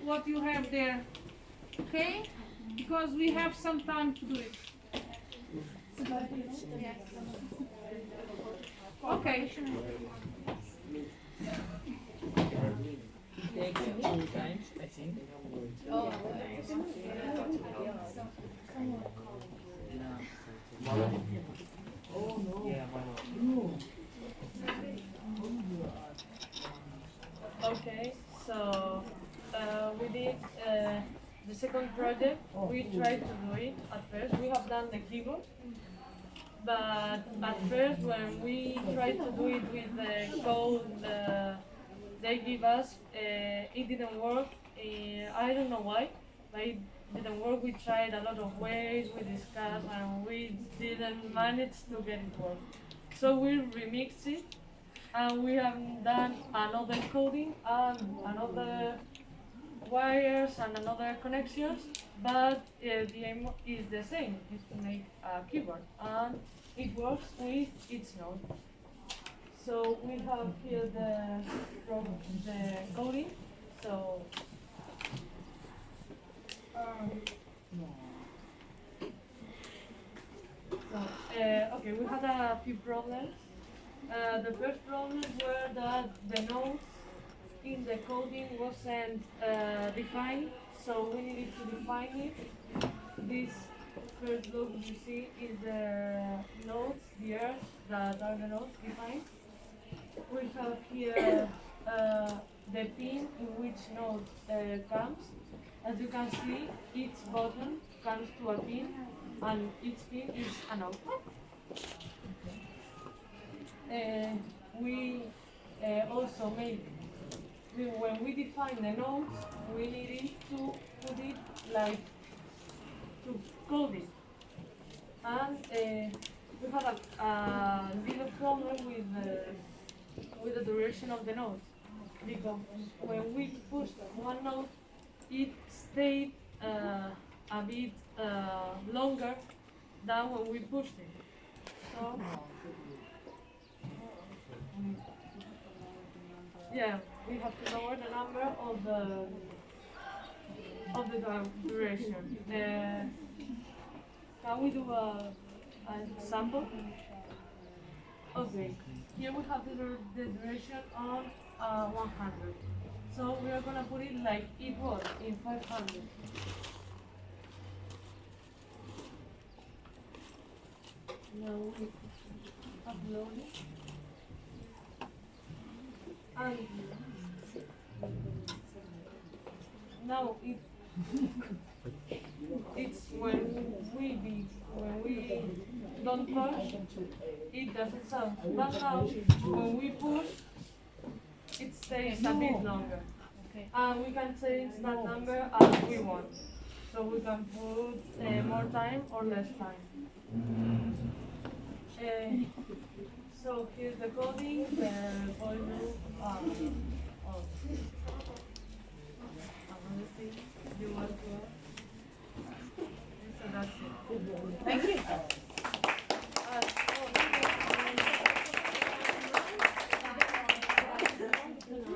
what you have there, okay? Because we have some time to do it. Okay. It takes 2 times, I think. Okay, so we did the second project. We tried to do it at first. We have done the keyboard, but at first when we tried to do it with the code they give us, it didn't work. I don't know why, but it didn't work. We tried a lot of ways, we discussed, and we didn't manage to get it work. So we remixed it, and we have done another coding and another wires and another connections, but the aim is the same, is to make a keyboard, and it works with each node. So we have here the coding. So okay, we had a few problems. The first problems were that the nodes in the coding wasn't defined, so we needed to define it. This first block you see is the nodes, the earth that are the nodes defined. We have here the pin in which node comes. As you can see, each button comes to a pin, and each pin is a node. We also made, when we define the nodes, we needed to put it like to code it. And we had a little problem with the duration of the nodes, because when we pushed one node, it stayed a bit longer than when we pushed it. So, yeah, we have to lower the number of the duration. Can we do a sample? Okay, here we have the duration on 100. So we are gonna put it like it was in 500. Now we upload it. And now it's when we don't push, it doesn't sound. But now when we push, it stays a bit longer. And we can change that number as we want. So we can put more time or less time. So here's the coding, the for loop, another thing you want